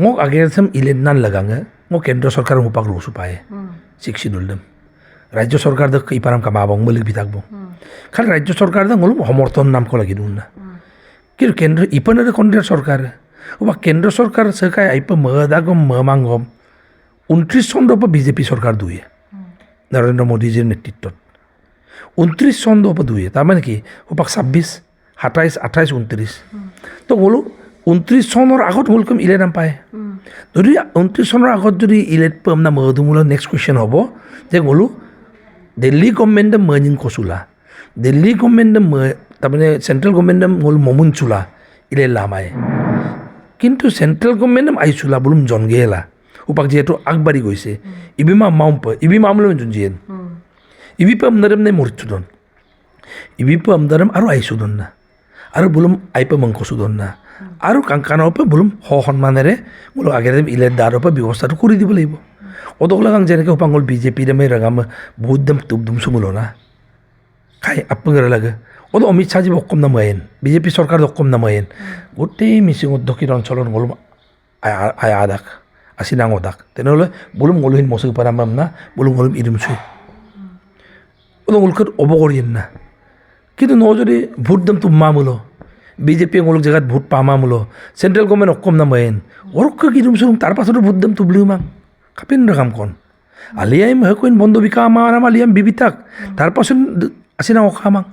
মোক আগে চাম ইলেন নান লাগাঙে মোক কেন্দ্র সরকার মুপাক রসু পায় শিক্ষি দুলদম রাজ্য সরকার দক ইপারাম কামাবং বলিক বিতাকবো খালি রাজ্য সরকার দক বলুম সমর্থন নাম কলা গিনুন না কিন্তু কেন্দ্র ইপানের কেন্দ্র সরকার বা কেন্দ্র সরকার সেখায় আইপ মদাগম মাঙ্গম 29 চন্দ্র বিজেপি সরকার দুয়ে নরেন্দ্র মোদীজির নেতৃত্বত 29 চন্দ্র দুয়ে তার মানে কি ওপাক 26 27 28 29 তো বলো 29 চনৰ আগত হলকম ইলে নাম পায় যদি 29 চনৰ আগত যদি ইলেট পাম না মধুমূলৰ নেক্সট কুৱেশ্যন হ'ব যে বলো দিল্লী গভৰ্ণমেণ্টে মৰ্নিং কচুলা দিল্লী গভৰ্ণমেণ্টে তাৰমানে চেণ্ট্ৰেল গভৰ্ণমেণ্টে হ'ল মমুন চুলা ইলে লামায় কিন্তু চেণ্ট্ৰেল গভৰ্ণমেণ্টে আইচুলা বলুম জনগেলা উপাক যিহেতু আগবাঢ়ি গৈছে ইবিমা মাউম্প ইবি মামলৈ জুনজিয়েন ইবি পাম নৰম নে মৰিচুদন ইবি পাম নৰম আৰু আইচুদন না আৰু বলুম আইপা মংকচুদন না আৰু কাংকানৰ পৰা বলুম সন্মানেৰে বোলো আগেৰে ইলেট দাৰৰ পৰা ব্যৱস্থাটো কৰি দিব লাগিব অদক লাগাং যেনেকৈ উপাংগল বিজেপি দামে ৰাগাম বহুত দাম তুম চুমুলো না খাই আপংৰে লাগে অদ অমিত শ্বাহজী অকম নামায়েন বিজেপি চৰকাৰ অকম নামায়েন গোটেই মিচিঙত দক্ষিণ অঞ্চলত বলুম আদাক আছিনাং অদাক তেনেহ'লে বলুম গলুহিন মচুক পাৰাম না বলুম গলুম ইৰিম চুই অদক উল্কত অৱকৰিয়েন না কিন্তু ন যদি ভোট দাম তোমা মূলো বিজেপি অমুক জেগাত ভোট পামামূলো চেণ্ট্ৰেল গভৰ্ণমেণ্ট অকম নামায়েন অৰক্ষ কিৰুম চুৰুম তাৰ পাছতো ভোট দাম তুবলিও মাং খাপিন ৰাখাম কন আলিয়াইম হেকইন বন্ধ বিকা আমাৰ আলিয়াম বিবিতাক তাৰ পাছত আছিনা অখামাং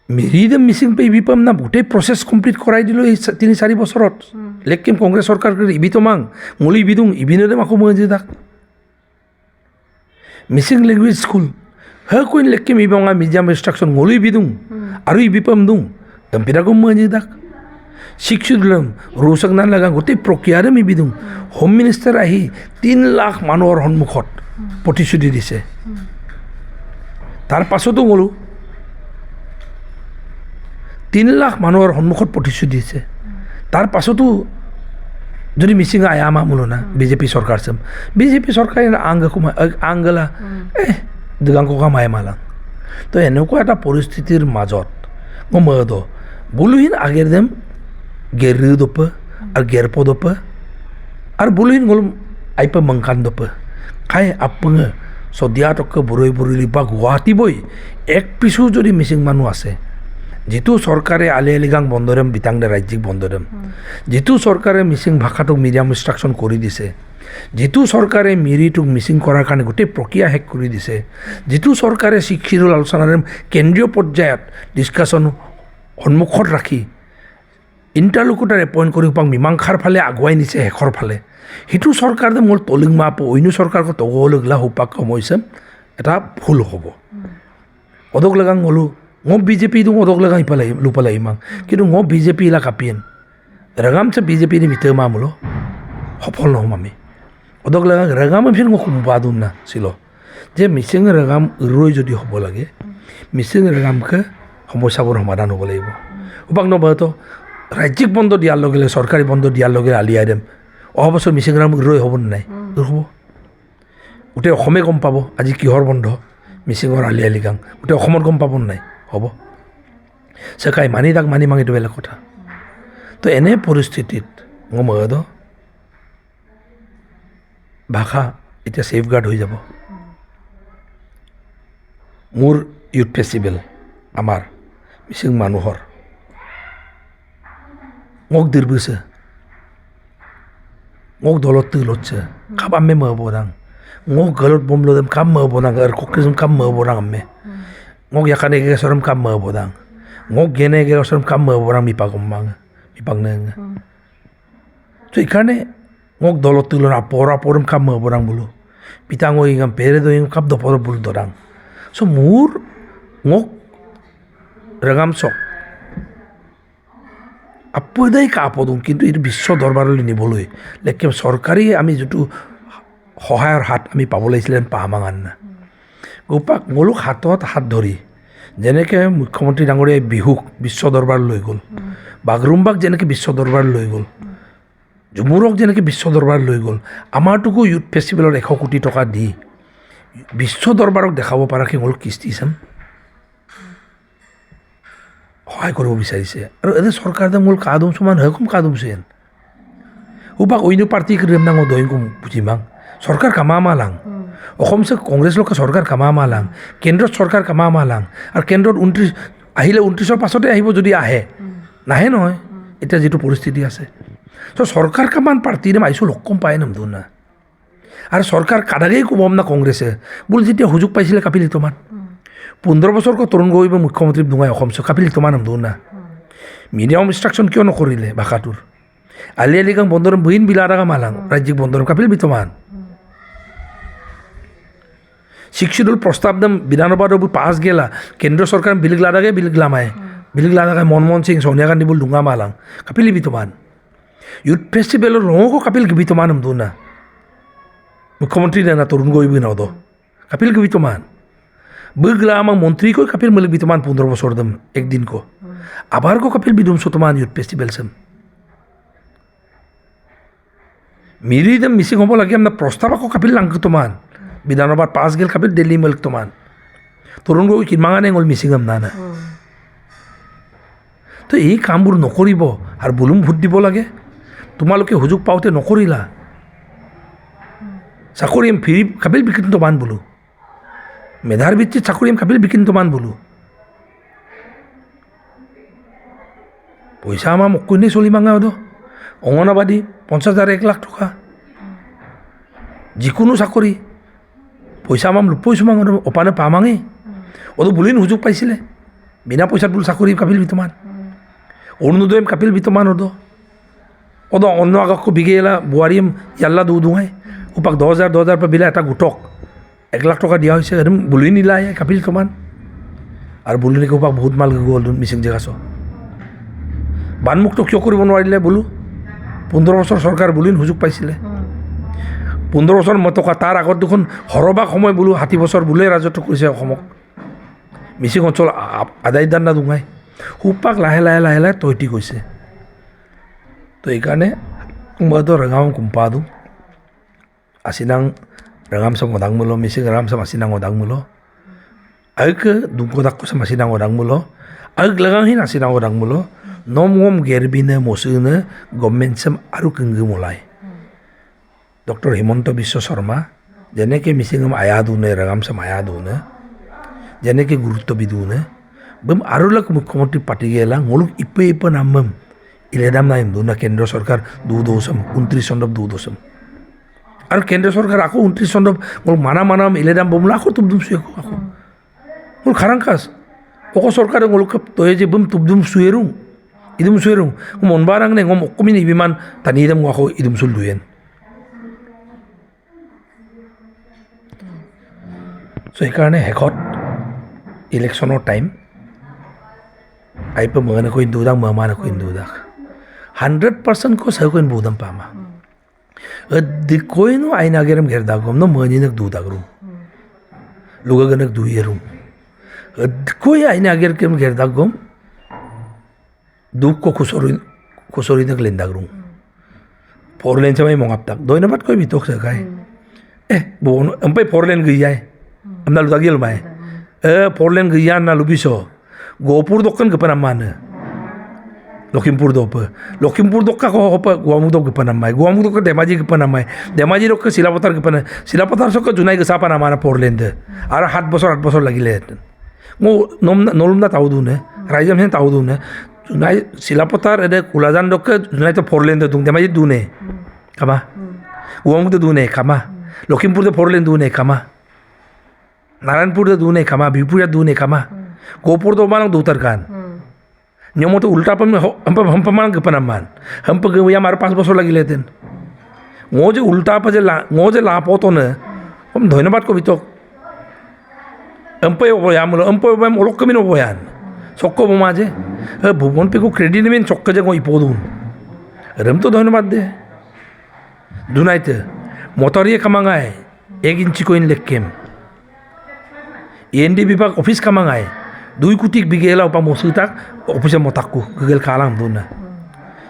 মেৰিদাম মিচিং পে ইবি পাম না গোটেই প্ৰচেছ কমপ্লিট কৰাই দিলোঁ এই 3-4 বছৰত লেকিন কংগ্ৰেছ চৰকাৰ ইবিতো মাং মলি ইবিদুং ইবিনেৰে আকৌ মই যে তাক মিচিং লেংগুৱেজ স্কুল হেকইন লেকিম ইবঙা মিডিয়াম ইনষ্ট্ৰাকশ্যন মলি বিদুং আৰু ইবি পাম দুং গম্পিৰাগম মই যে তাক শিক্ষু দিলাম ৰোচক নান লগা গোটেই প্ৰক্ৰিয়াৰে মিবি দিওঁ হোম মিনিষ্টাৰ আহি 3 লাখ মানুহৰ সন্মুখত প্ৰতিশ্ৰুতি দিছে তাৰ পাছতো গ'লোঁ 3 লাখ মানুহৰ সন্মুখত প্ৰতিশ্ৰুতি দিছে তাৰ পাছতো যদি মিচিং আয়ামা মূলো না বিজেপি চৰকাৰ চাম বিজেপি চৰকাৰে আংগলা দুগাংকা মায়ে মালাং তো এনেকুৱা এটা পৰিস্থিতিৰ মাজত মদ বলুহিন আগের দেম গেরু দোপ আর গেরপো দোপ আর বলুহিন গলম আইপা মংকান দোপ খাই আপঙ সদিয়া টক বরই বরলি বা গুৱাহাটী বই এক পিছু যদি মিচিং মানুহ আছে যিটো চৰকাৰে আলি আলিগাং বন্দৰেম বিতাংদে ৰাজ্যিক বন্দৰেম যিটো চৰকাৰে মিচিং ভাষাটোক মিডিয়াম ইনষ্ট্ৰাকশ্যন কৰি দিছে যিটো চৰকাৰে মিৰিটোক মিচিং কৰাৰ কাৰণে গোটেই প্ৰক্ৰিয়া শেষ কৰি দিছে যিটো চৰকাৰে শিক্ষিৰৰ আলোচনাৰে কেন্দ্ৰীয় পৰ্যায়ত ডিছকাশ্যন সন্মুখত ৰাখি ইণ্টাৰলোকুটাৰ এপইণ্ট কৰি পাওঁ মীমাংসাৰ ফালে আগুৱাই নিছে শেষৰ ফালে সেইটো চৰকাৰে মোৰ তলিং মাপ অন্য চৰকাৰক তগলগলা হোপাক সমস্যা এটা ভুল হ'ব অদক লগাং হ'লো মই বিজেপি দিওঁ অদক লগাং ইফালে লোপালে ইমাং কিন্তু মই বিজেপি ইলা কাপিয়েন ৰেগামছে বিজেপি দি ভিতৰে মামলো সফল নহ'ম আমি অদক লগাং ৰেগাম ফিৰ মই বাদুন না ছিল যে মিচিং ৰেগাম ৰৈ যদি হ'ব লাগে মিচিং ৰেগামকে সমস্যাবোৰ সমাধান হ'ব লাগিব উপাক নবহতো ৰাজ্যিক বন্ধ দিয়াৰ লগে লগে চৰকাৰী বন্ধ দিয়াৰ লগে আলিয়াই দিম অহা বছৰ মিচিং ৰেগাম ৰৈ হ'ব নাই হ'ব গোটেই অসমে গম পাব আজি কিহৰ বন্ধ মিচিঙৰ আলি আলিগাং গোটেই অসমত গম পাব নাই হ'ব চেকাই মানি তাক মানি মাং এইটো বেলেগ কথা তো এনে পৰিস্থিতিত মই মদ ভাষা এতিয়া ছেফগাৰ্ড হৈ যাব মোৰ ইউথ ফেষ্টিভেল আমাৰ মিচিং মানুহৰ মোক দিৰবিছে মোক দলত লচ্ছে কাপ আমি মহবরাং মোক গলত বম লদম কাম মহবরাং আর কোকিজম কাম মহবরাং আমি মোক ইয়াকানে গেসরম কাম মহবরাং মোক গেনে গেসরম কাম মহবরাং মিপাগম মাং মিপাং নেং তো এখানে মোক দলত তুলন আপরম কাম মহবরাং বলো পিতাং ওইগাম পেরে দইম কাপ দপর বল দরাং সো মোর মোক ৰেগাম চক আপদাই কাপদম কিন্তু এই বিশ্ব দৰবাৰলৈ নিবলৈ লেকিন চৰকাৰী আমি যিটো সহায়ৰ হাত আমি পাব লাগিছিলে পাহামাঙান না গোপাক মোলোক হাতত হাত ধৰি যেনেকৈ মুখ্যমন্ত্ৰী ডাঙৰীয়াই বিহুক বিশ্ব দৰবাৰ লৈ গ'ল বাগৰুম্বাক যেনেকৈ বিশ্ব দৰবাৰ লৈ গ'ল ঝুমুৰক যেনেকৈ বিশ্ব দৰবাৰ লৈ গ'ল আমাৰটোকো ইউথ ফেষ্টিভেলত 100 কোটি টকা দি বিশ্ব দৰবাৰক দেখাব পৰাকৈ হ'ল কৃষ্টি চাম সহায় কৰিব বিচাৰিছে আৰু এনে চৰকাৰে মূল কাদম সমান হয় কম কাদম চুয়েন উপাক অন্য পাৰ্টি কৰিম নাঙ দহিং কম বুজিমাং চৰকাৰ কামা মালাং অসমছে কংগ্ৰেছ লোকে চৰকাৰ কামা মালাং কেন্দ্ৰত চৰকাৰ কামা মালাং আৰু কেন্দ্ৰত 29 আহিলে 29ৰ পাছতে আহিব যদি আহে নাহে নহয় এতিয়া যিটো পৰিস্থিতি আছে তো চৰকাৰ কামান পাৰ্টিৰে মাইছো লগ কম পায় নাম না আৰু চৰকাৰ কাদাগেই ক'ম না কংগ্ৰেছে বোল যেতিয়া সুযোগ পাইছিলে কাপিল তোমান 15 বছৰকৈ তৰুণ গগৈ মুখ্যমন্ত্ৰী দুঙাই অসম কাপিল তোমান নাম না মিডিয়াম ইনষ্ট্ৰাকশ্যন কিয় নকৰিলে ভাষাটোৰ আলি আলি গাং বন্দৰম বহিন বিলাৰাগা মালাং ৰাজ্যিক বন্দৰম কাপিল বিতমান শিক্ষিদুল প্ৰস্তাৱ দম বিধানসভাৰ পাছ গেলা কেন্দ্ৰীয় চৰকাৰ বিলিগ লাদাগাই মনমোহন সিং সোনিয়া গান্ধী বল ডুঙা মালাং কাপিল বিতমান ইউথ ফেষ্টিভেলৰ ৰঙকো কাপিল বিতমান নাম না মুখ্যমন্ত্ৰী না তৰুণ গগৈ নদ কাপিল বিতমান বগলা আমাক মন্ত্ৰী কৈ কাপিল মলিক বিতমান 15 বছৰ দম একদিন কো আবাৰ কো কাপিল বিদুম সুতমান ইউথ ফেষ্টিভেল সম মিৰি দম মিছিং হ'ব লাগে আমৰা প্ৰস্তাৱ আকৌ কাপিল লাংক তোমান বিধানসভাৰ পাছ গেল কাপিল দিল্লী মলিক তোমান তৰুণ গগৈ কিমাঙানে গ'ল মিছিং না তো এই কামবোৰ নকৰিব আৰু বুলুম ভোট দিব লাগে তোমালোকে সুযোগ পাওঁতে নকৰিলা চাকৰি ফ্ৰী কাপিল বিকিন তোমান বোলো মেধাৰ ভিত্তিত চাকৰি কাপিল বিকিন তোমান বোলো পইচা আমাৰ মকৈনে চলি মাঙা হদ অংগনবাদী 50,000 1 লাখ টকা যিকোনো চাকৰি পইচা আমাৰ লুপইছো মাঙ অপানে পামাঙে অদ বুলিন সুযোগ পাইছিলে বিনা পইচাত বোল চাকৰি কাপিল বিতমান অৰুণোদয় কাপিল বিতমান হদ অদ অন্য আগক বিগেলা বোৱাৰীম ইয়াল্লা দুঙাই উপাক 10,000 পৰা বিলা এটা গোটক 1 লাখ টকা দিয়া হৈছে একদম বুলি নিলা কাপিল তোমান আৰু বুলিনিকে উপাক বহুত মাল গ'ল মিচিং জেগাছ বানমুক্ত কিয় কৰিব নোৱাৰিলে বোলো 15 বছৰ চৰকাৰ বুলিন সুযোগ পাইছিলে 15 বছৰ টকা তাৰ আগত দেখোন হৰবাক সময় বোলো 60 বছৰ বোলে ৰাজত্ব কৰিছে অসমক মিচিং অঞ্চল আদায় দান না দুঙাই উপাক লাহে লাহে তৈতি গৈছে তো এইকাৰণে মইতো ৰঙাম কুম্পা দিওঁ asinang rangam sa ngodang mulo mising ram sa masinang ngodang mulo ag dungkodak ko sa masinang ngodang mulo ag lagang hin asinang ngodang mulo nomom gerbine mosune government sam aru kengge mulai Dr. Himonto Biswa Sharma jeneke mising ayadu ne rangam sa ayadu ne jeneke gurutto bidune bem arulak mukhyamantri pati gela ngoluk ipe namam iledam na induna kendra sarkar 29 চনত 2 আৰু কেন্দ্ৰীয় চৰকাৰ আকৌ 29 চনত মোৰ মানা ইলেদাম বমলা আকৌ তুবদুম চুয়ে আকৌ মোৰ খাৰাংকাছ অক চৰকাৰে মোক তয়ে যে বম তুবদুম চুয়েৰুং ইদুম চুয়েৰুং মন বাৰাং নে গম অকমিনি বিমান টানি দেম আকৌ ইদুম চুল দুয়েন সো সেইকাৰণে শেষত ইলেকশ্যনৰ টাইম আইপ মগনে কই দুদাক মামানে কই দুদাক 100% ko sa ko in budam pama di koy no ay nageram gerda gom no mani nak duda grum luga ganak duyerum koy ay nager kem gerda gom duk ko kusori nak lenda grum porlen chamay mongap tak doy na bat koy bitok sa kay bon ampay porlen giyay amna ludagil may porlen giyan na lubiso gopur dokkan kapanamana Lakhimpur দক্কা কপ গুৱামুখ গপানামাই গুৱামুখ ধেমাজি গপানামাই ধেমাজি রক্ষে শিলাপথার গপানা শিলাপথার চক্ক জুনাই গেছা পানামানা পড়লেন আর 7 বছর লাগিলে মো নলুম না তাও দুনে রাইজাম হেন তাও দুনে জুনাই শিলাপথার এদে কুলাজান রক্ষে জুনাই তো পড়লেন তুম ধেমাজি দুনে কামা গুৱামুখ দুনে কামা লখিমপুর পড়লেন দুনে কামা নারায়ণপুর দুনে কামা বিপুরিয়া দুনে কামা গোপুর তো মানক দুতার কান Nyomo to ulta pam hampa man gapanaman hampa gaya mar 5 বছর লাগি লেতেন ngoje ulta pa je ngoje la poto ne pam ধন্যবাদ ko bitok ampai oboyam ampai obam olok kamin oboyan sokko bomaje bhubon pe ko credit nemen chokka je goi podun ram to ধন্যবাদ de dunaite motoriye kamangai 1 inchi coin lekkem END বিভাগ office কামাঙাই 2 কোটি বিগেলা উপা মসুতাক অফিসে মতাকু Google Kalam দুনা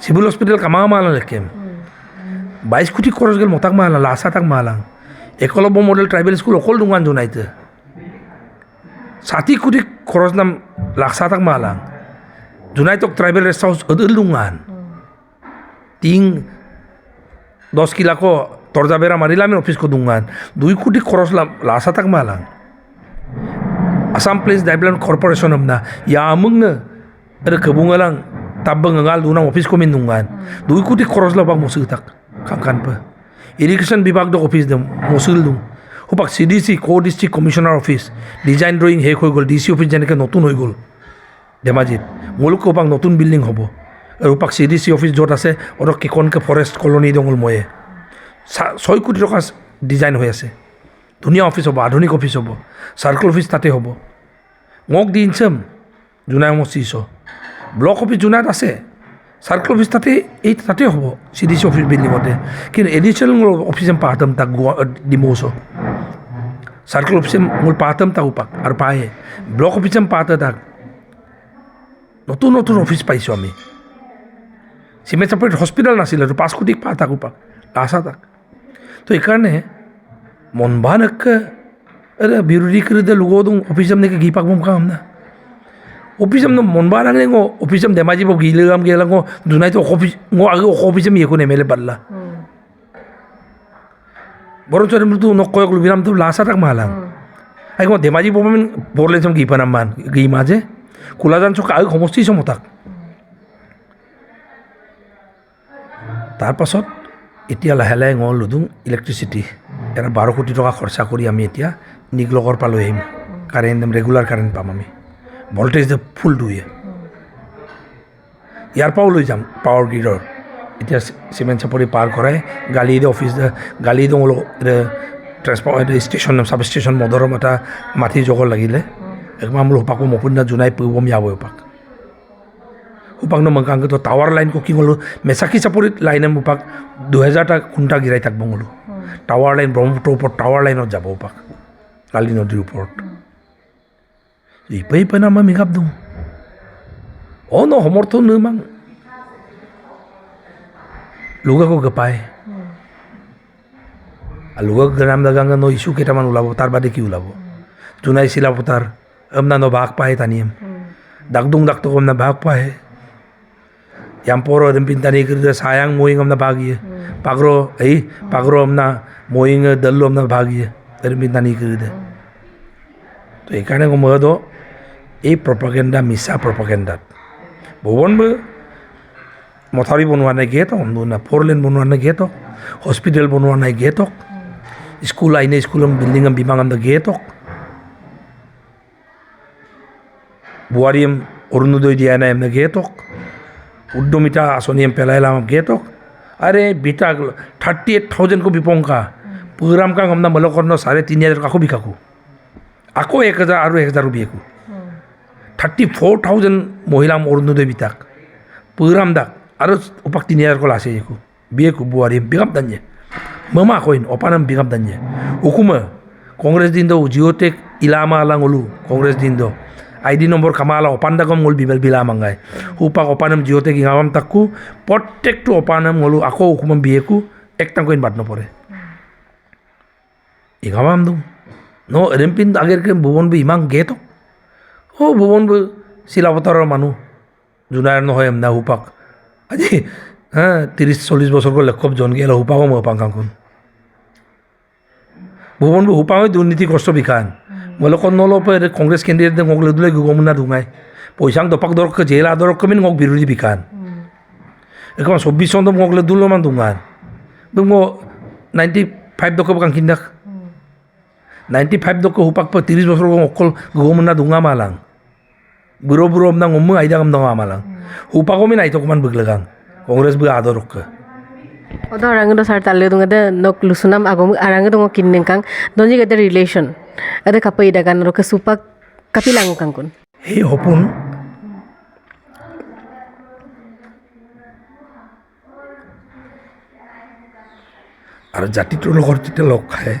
civil hospital কামা মালা লেকেম 22 কোটি খরচ গেল মতাক মালা লাসা তাক মালা Eklavya model tribal school অকল দুঙান জনাইতে 60 কোটি খরচ নাম লাসা তাক মালা Junai tok tribal rest house adulungan. Ting 10 kila ko torja bera marilam office ko dungan. 2 koটি খরচ lasa tak malang. Assam Place Development Corporation amna ya amungna ada kebungalang tabang ngal dunang office ko min dungan. 2 koটি খরচ la bang musul tak kan pa. Irrigation bibag do office dem musul dung. Hupak CDC Co District Commissioner Office design drawing শেষ হৈ গ'ল DC office যেনেকৈ নতুন হৈ গ'ল ধেমাজিত মোলোক উপাক নতুন বিল্ডিং হ'ব আৰু উপাক CDC office য'ত আছে আৰু কিকনকে ফৰেষ্ট কলনী দঙল ময়ে 6 কোটি টকা ডিজাইন হৈ আছে ধুনীয়া অফিচ হ'ব আধুনিক অফিচ হ'ব সাৰ্কেল অফিচ তাতে হ'ব মোক দিনছম জুনাই মচিছ ব্লক অফিচ জুনাইত আছে সাৰ্কেল অফিচ তাতে হ'ব CDC অফিচ বিল্ডিঙতে কিন্তু এডিশ্যনেল অফিচ পাহাতম তাক ডিমোছ সার্কেল অফিসে মূল পাতাম তাক উপাক আর পায়ে ব্লক অফিসে পাতে তাক নতুন নতুন অফিস পাইছোঁ আমি চিমেণ্ট চাপৰিত হস্পিটেল নাছিল আৰু 5 কোটি পা তাক উপাক আশা তাক তো এইকাৰণে মন ভানকে বিৰোধী কৰি দে লোক অফিসম নেকি গি পাক বম কাম না অফিসম মন ভাঙে অফিসম ধেমাজি গিলাম গেলাম জোনাই তো অফিস আগে অফিসম ইয়ে কোনো MLA পাল্লা বড় চরে মৃত্যু নকয়ক লুবিরাম তো লাসা তাক মালাং আই কো ধেমাজি বমেন বরলে সম গিপানাম মান গি মাঝে কুলাজান চক আই সমষ্টি সমতাক তার পাছত এতিয়া লাহে লাহে লুদুং ইলেক্ট্রিসিটি এটা 12 কোটি টাকা খরচা কৰি আমি এতিয়া নিগলকৰ পা লৈ আহিম কাৰেন্ট ৰেগুলাৰ কাৰেন্ট পাম আমি ভোল্টেজ ফুল দুয়ে ইয়াৰ পাও লৈ যাম পাৱাৰ গ্ৰিডৰ এতিয়া চিমেণ্ট চাপৰি পাৰ কৰাই গালি অফিচ গালি দঙল ট্ৰেন্সফৰ্মাৰ ষ্টেচন সাব ষ্টেচন মদৰম এটা মাটি জগৰ লাগিলে একমাহ মূল হুপাকো মপুনা জোনাই পইবম যাব হুপাক হুপাক নমকাংক তো টাৱাৰ লাইন কি গ'লো মেচাকি চাপৰিত লাইনে হুপাক 2000টা খুণ্টা গিৰাই থাকব গ'লো টাৱাৰ লাইন ব্ৰহ্মপুত্ৰৰ ওপৰত টাৱাৰ লাইনত যাব হুপাক লালি নদীৰ ওপৰত ইপাই পাই নামা মিগাপ দিওঁ ন সমৰ্থন নমাং লুগাকো গপায় আর লুগাক গ্রাম দাগাঙ্গা ন ইস্যু কেটামান ওলাব তার বাদে কি ওলাব জোনাই শিলাপতার আমনা ন ভাগ পায় তানিয়াম ডাকদুং ডাকতো আমনা ভাগ পায় ইয়াম্পর রেম্পিন তানি করে সায়াং মোয়িং আমনা ভাগিয়ে পাগরো আমনা মোয়িং দল্লো আমনা ভাগিয়ে রেম্পিন তানি করে দে তো এখানে মদ এই প্রপাগেন্ডা মিছা প্রপাগেন্ডাত ভুবন মথাউৰি বনোৱা নাই গেটক না 4 লেন বনোৱা নাই গেটক হস্পিটেল বনোৱা নাই গেটক স্কুল আইনে স্কুলম বিল্ডিং বিমাং গেটক বুৱাৰীম অৰুণোদয় দিয়া নাই এমনে গেটক উদ্যমিতা আঁচনি পেলাইলাম গেটক আরে বিটা 38,000 को বিপংকা পুরাম কাং আমনা মলকর্ণ 3,500 কাকো বিকাকো আকৌ 1,000 আৰু 1,000 বিয়েকো 34,000 মহিলা অৰুণোদয় বিতাক পুৰাম দাক আৰু উপাক 3,000 কল আছে একো বিয়েকো বুৱাৰীম বিগাম দাঞ্জে মামা কইন অপানাম বিগাম দাঞ্জে হুকুমা কংগ্রেস দিন জিওটেক ইলামা আলাং ওলু কংগ্রেস দিন ID নম্বর কামালা অপান্দাগম ওল বিলামাঙ্গাই হুপাক অপানাম জিওটেক ইঙামাম তাকু প্রত্যেকটো অপানাম ওলু আকৌ হুকুমাম বিয়েকো একটা কইন বাদ নপরে ইঙামাম দু ন রেম্পিন আগের ভুবন ইমাং গেত ভুবন শিলাবতাৰৰ মানুহ জোনাৰ নহয় এমনা হুপাক আজি 30-40 বছৰ গ'ল লেখক জন গেল হুপাকো মই পাংকাংখন ভুবন হুপাক দুর্নীতি কষ্ট বিখান মলকন নলপে কংগ্রেস ক্যান্ডিডেট গলে দুলে গমনা দুঙাই পয়সাং দপাক দরক জেল আদরক কমিন গক বিরোধী বিখান এখন 24 চন্দ গলে দুলমান দুঙান দুঙ 95 দক কাং কিন্দাক 95 দক হুপাক 30 বছর অকল গমনা দুঙা মালাং বুড়ো বুড়ো আমনা গম আইদা গম দঙা মালাং হুপাকো মিন আইতো কমান বগলাগাং কংগ্রেস বি আদরক odo arang sar talle dung ada nok lusunam agom arang dung kinning kang donji ada relation ada kapai dagan ro kesupak kapilang kangkun hey hopun আর জাতিটোৰ লগত যেতিয়া লগ খায়